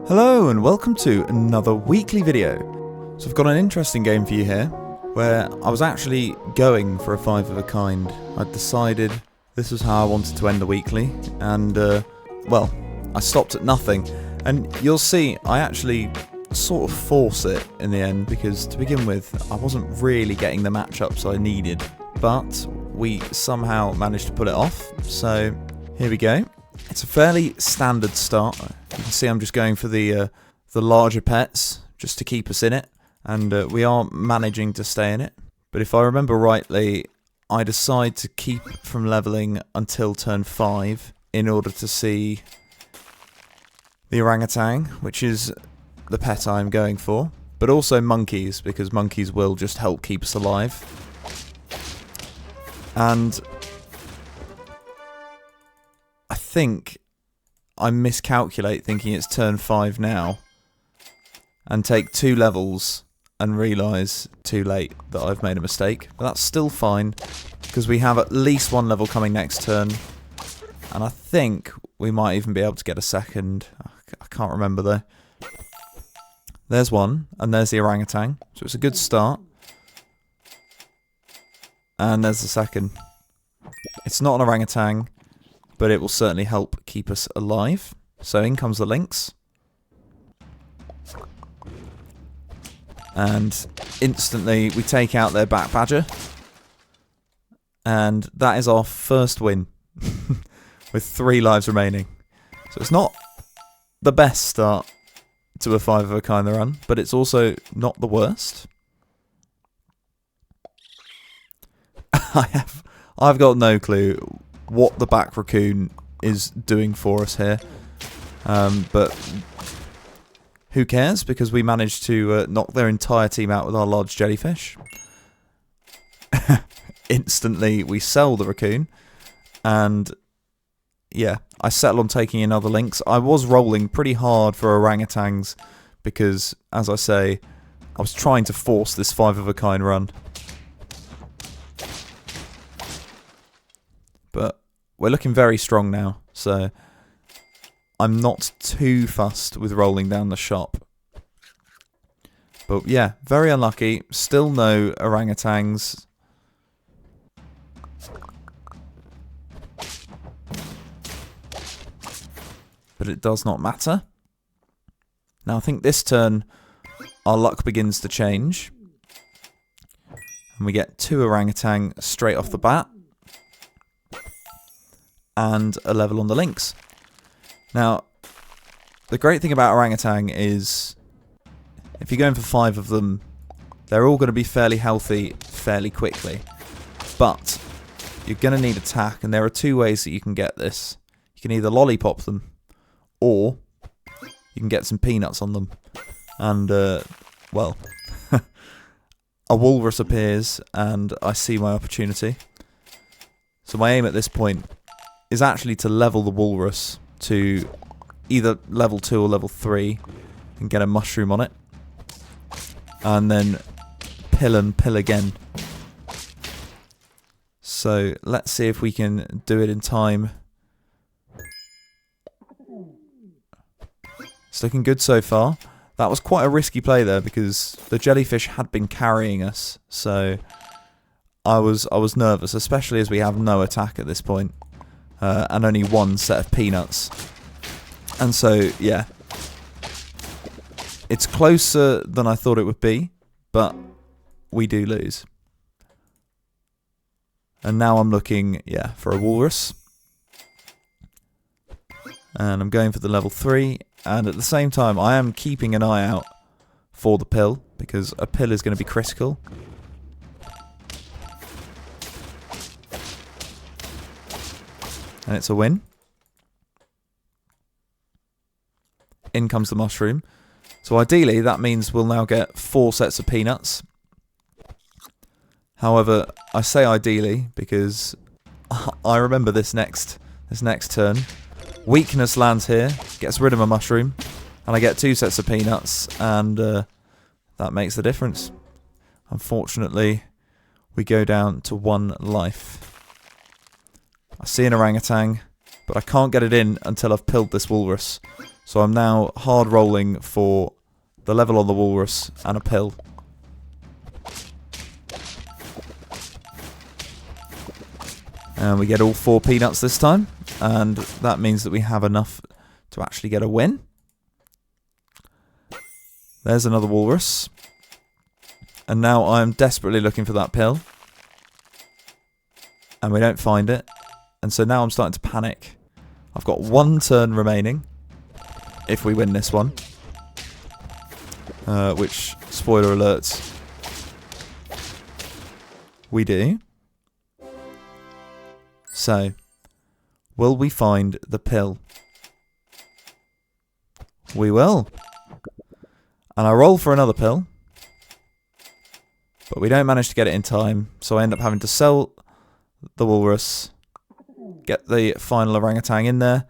Hello and welcome to another weekly video. So I've got an interesting game for you here, where I was actually going for a 5 of a kind. I'd decided this was how I wanted to end the weekly, and well, I stopped at nothing. And you'll see, I actually sort of force it in the end, because to begin with, I wasn't really getting the matchups I needed. But we somehow managed to pull it off, so here we go. It's a fairly standard start. You can see I'm just going for the larger pets, just to keep us in it, and we are managing to stay in it. But if I remember rightly, I decide to keep from levelling until turn 5 in order to see the orangutan, which is the pet I'm going for, but also monkeys, because monkeys will just help keep us alive. And I think I miscalculate thinking it's turn 5 now and take 2 levels and realise too late that I've made a mistake. But that's still fine, because we have at least 1 level coming next turn, and I think we might even be able to get a second. I can't remember though. There's one, and there's the orangutan, so it's a good start. And there's the second. It's not an orangutan, but it will certainly help keep us alive. So in comes the lynx. And instantly we take out their back badger. And that is our first win, with 3 lives remaining. So it's not the best start to a 5 of a kind run, but it's also not the worst. I've got no clue what the back raccoon is doing for us here, but who cares, because we managed to knock their entire team out with our large jellyfish. Instantly we sell the raccoon, and yeah, I settle on taking another lynx. I was rolling pretty hard for orangutans because, as I say, I was trying to force this 5 of a kind run. But we're looking very strong now, so I'm not too fussed with rolling down the shop. But yeah, very unlucky. Still no orangutans. But it does not matter. Now I think this turn our luck begins to change. And we get 2 orangutan straight off the bat. And a level on the lynx. Now, the great thing about orangutan is, if you're going for 5 of them, they're all going to be fairly healthy fairly quickly. But you're going to need attack, and there are 2 ways that you can get this. You can either lollipop them, or you can get some peanuts on them. And, well, a walrus appears, and I see my opportunity. So my aim at this point is actually to level the walrus to either level 2 or level 3 and get a mushroom on it. And then pill and pill again. So let's see if we can do it in time. It's looking good so far. That was quite a risky play there, because the jellyfish had been carrying us. So I was nervous, especially as we have no attack at this point. And only 1 set of peanuts. And so, yeah. It's closer than I thought it would be, but we do lose. And now I'm looking, yeah, for a walrus. And I'm going for the level 3. And at the same time, I am keeping an eye out for the pill, because a pill is going to be critical. And it's a win. In comes the mushroom. So ideally, that means we'll now get 4 sets of peanuts. However, I say ideally because I remember this next turn. Weakness lands here, gets rid of my mushroom, and I get 2 sets of peanuts, and that makes the difference. Unfortunately, we go down to 1 life. I see an orangutan, but I can't get it in until I've pilled this walrus. So I'm now hard rolling for the level on the walrus and a pill. And we get all 4 peanuts this time, and that means that we have enough to actually get a win. There's another walrus. And now I'm desperately looking for that pill. And we don't find it. And so now I'm starting to panic. I've got 1 turn remaining if we win this one. Which, spoiler alerts, we do. So, will we find the pill? We will. And I roll for another pill. But we don't manage to get it in time, so I end up having to sell the walrus, get the final orangutan in there,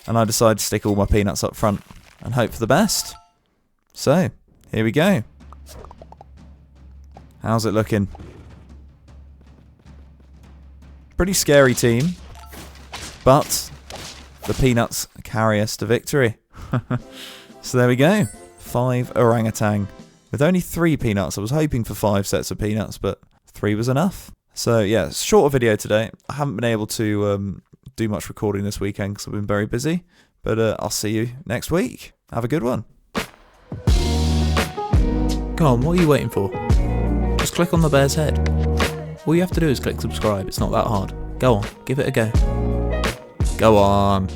and I decide to stick all my peanuts up front and hope for the best. So, here we go. How's it looking? Pretty scary team, but the peanuts carry us to victory. So there we go. 5 orangutan. With only 3 peanuts. I was hoping for 5 sets of peanuts, but 3 was enough. So yeah, shorter video today. I haven't been able to do much recording this weekend because I've been very busy. But I'll see you next week. Have a good one. Come on, what are you waiting for? Just click on the bear's head. All you have to do is click subscribe. It's not that hard. Go on, give it a go. Go on.